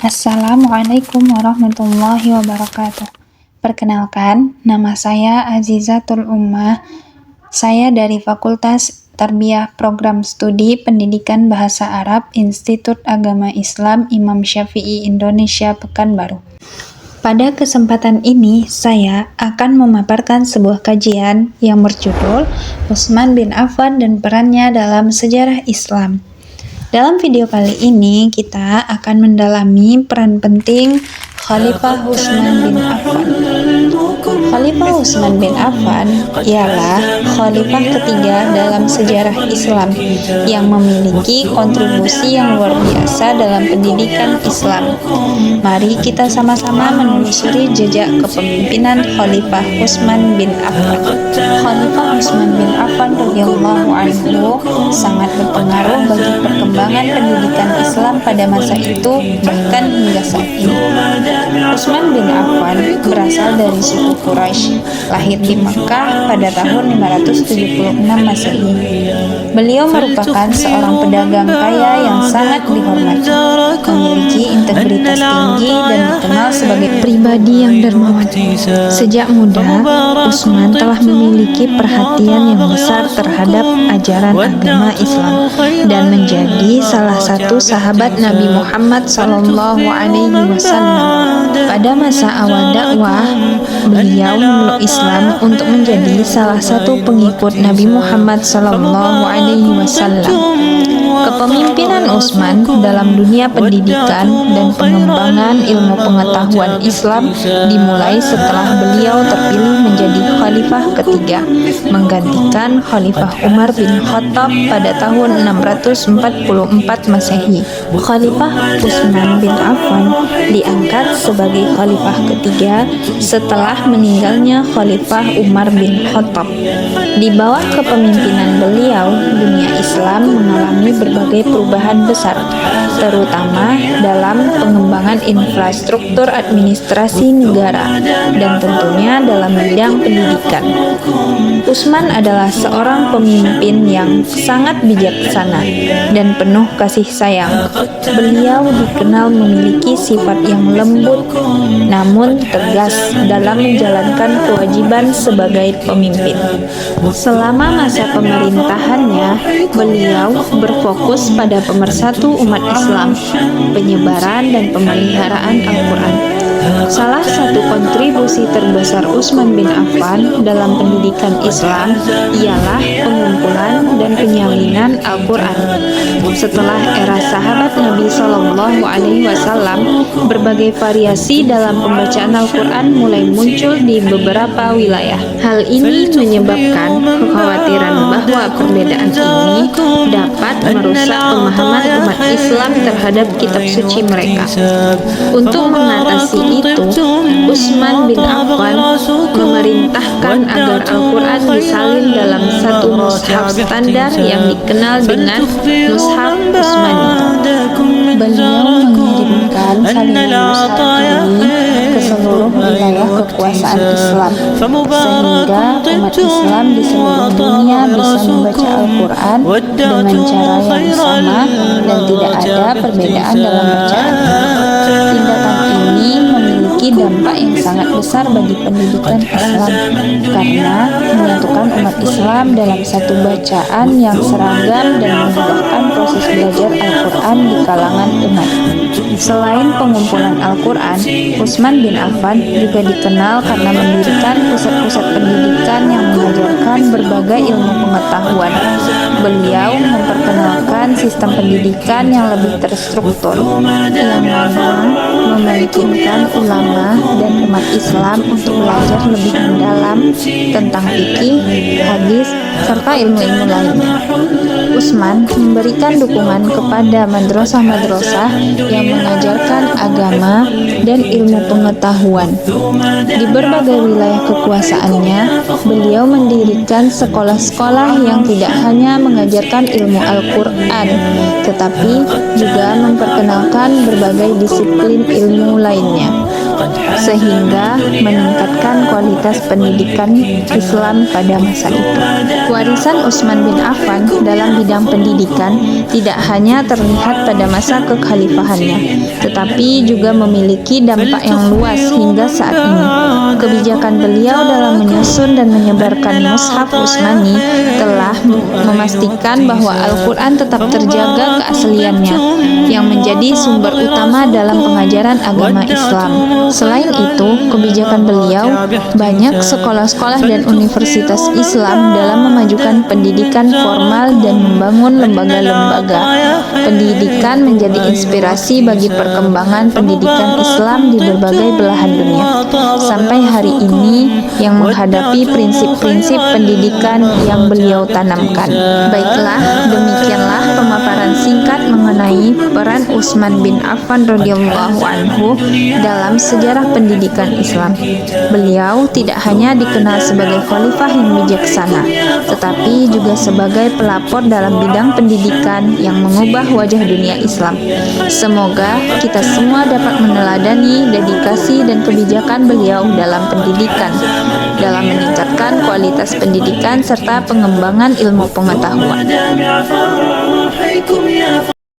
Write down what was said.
Assalamualaikum warahmatullahi wabarakatuh. Perkenalkan, nama saya Azizatul Ummah. Saya dari Fakultas Tarbiyah Program Studi Pendidikan Bahasa Arab Institut Agama Islam Imam Syafi'i Indonesia Pekanbaru. Pada kesempatan ini, saya akan memaparkan sebuah kajian yang berjudul Utsman bin Affan dan Perannya dalam Sejarah Islam. Dalam video kali ini, kita akan mendalami peran penting Khalifah Utsman bin Affan. Khalifah Utsman bin Affan ialah khalifah ketiga dalam sejarah Islam yang memiliki kontribusi yang luar biasa dalam pendidikan Islam. Mari kita sama-sama menelusuri jejak kepemimpinan Khalifah Utsman bin Affan. Khalifah Utsman bin Affan radhiyallahu anhu sangat berpengaruh bagi perkembangan pendidikan Islam pada masa itu bahkan hingga saat ini. Utsman bin Affan berasal dari suku Quraisy, lahir di Makkah pada tahun 576 Masehi. Beliau merupakan seorang pedagang kaya yang sangat dihormati, memiliki integritas tinggi dan dikenal sebagai pribadi yang dermawan. Sejak muda, Utsman telah memiliki perhatian yang besar terhadap ajaran agama Islam dan menjadi salah satu sahabat Nabi Muhammad SAW. Pada masa awal dakwah, beliau memeluk Islam untuk menjadi salah satu pengikut Nabi Muhammad SAW. Kepemimpinan Utsman dalam dunia pendidikan dan pengembangan ilmu pengetahuan Islam dimulai setelah beliau terpilih menjadi khalifah ketiga, menggantikan Khalifah Umar bin Khattab pada tahun 644 Masehi. Khalifah Utsman bin Affan diangkat sebagai khalifah ketiga setelah meninggalnya Khalifah Umar bin Khattab. Di bawah kepemimpinan beliau, dunia Islam mengalami berbagai perubahan besar, terutama dalam pengembangan infrastruktur administrasi negara dan tentunya dalam bidang pendidikan. Utsman adalah seorang pemimpin yang sangat bijaksana dan penuh kasih sayang. Beliau dikenal memiliki sifat yang lembut namun tegas dalam menjalankan kewajiban sebagai pemimpin. Selama masa pemerintahannya, beliau berfokus pada pemersatu umat Islam, penyebaran dan pemeliharaan Al-Quran. Salah satu kontribusi terbesar Utsman bin Affan dalam pendidikan Islam ialah pengumpulan dan penyalinan Al-Quran. Setelah era sahabat Nabi SAW, berbagai variasi dalam pembacaan Al-Quran mulai muncul di beberapa wilayah. Hal ini menyebabkan kekhawatiran bahwa perbedaan ini dapat merusak pemahaman umat Islam terhadap kitab suci mereka. Untuk mengatasi itu, Utsman bin Affan memerintahkan agar Al-Quran disalin dalam satu mushaf standar yang dikenal dengan Mushaf Utsmani. Beliau mengirimkan salinan mushaf ini ke seluruh wilayah kekuasaan Islam, sehingga umat Islam di seluruh dunia bisa membaca Al-Quran dengan cara yang sama dan tidak ada perbedaan dalam bacaan. Tindakan ini memiliki dampak yang sangat besar bagi pendidikan Islam karena menyatukan umat Islam dalam satu bacaan yang seragam dan memudahkan proses belajar Al-Quran di kalangan umat. Selain pengumpulan Al-Quran, Utsman bin Affan juga dikenal karena mendirikan pusat-pusat pendidikan yang mengajarkan berbagai ilmu pengetahuan. Beliau memperkenalkan sistem pendidikan yang lebih terstruktur, yang mana memungkinkan ulama dan umat Islam untuk belajar lebih mendalam tentang fikih, hadis, serta ilmu-ilmu lainnya. Utsman memberikan dukungan kepada madrasah-madrasah yang mengajarkan agama dan ilmu pengetahuan. Di berbagai wilayah kekuasaannya, beliau mendirikan sekolah-sekolah yang tidak hanya mengajarkan ilmu Al-Quran, tetapi juga memperkenalkan berbagai disiplin ilmu lainnya. sehingga meningkatkan kualitas pendidikan Islam pada masa itu. Warisan Utsman bin Affan dalam bidang pendidikan tidak hanya terlihat pada masa kekhalifahannya, tetapi juga memiliki dampak yang luas hingga saat ini. Kebijakan beliau dalam menyusun dan menyebarkan Mushaf Utsmani telah memastikan bahwa Al-Quran tetap terjaga keasliannya, yang menjadi sumber utama dalam pengajaran agama Islam. Selain itu, kebijakan beliau banyak sekolah-sekolah dan universitas Islam dalam memajukan pendidikan formal dan membangun lembaga-lembaga pendidikan menjadi inspirasi bagi perkembangan pendidikan Islam di berbagai belahan dunia. Sampai hari ini yang menghadapi prinsip-prinsip pendidikan yang beliau tanamkan. Baiklah, demikianlah pemaparan singkat mengenai peran Utsman bin Affan radhiyallahu anhu dalam sejarah pendidikan Islam. Beliau tidak hanya dikenal sebagai khalifah yang bijaksana, tetapi juga sebagai pelapor dalam bidang pendidikan yang mengubah wajah dunia Islam. Semoga kita semua dapat meneladani dedikasi dan kebijakan beliau dalam pendidikan, dalam meningkatkan kualitas pendidikan serta pengembangan ilmu pengetahuan.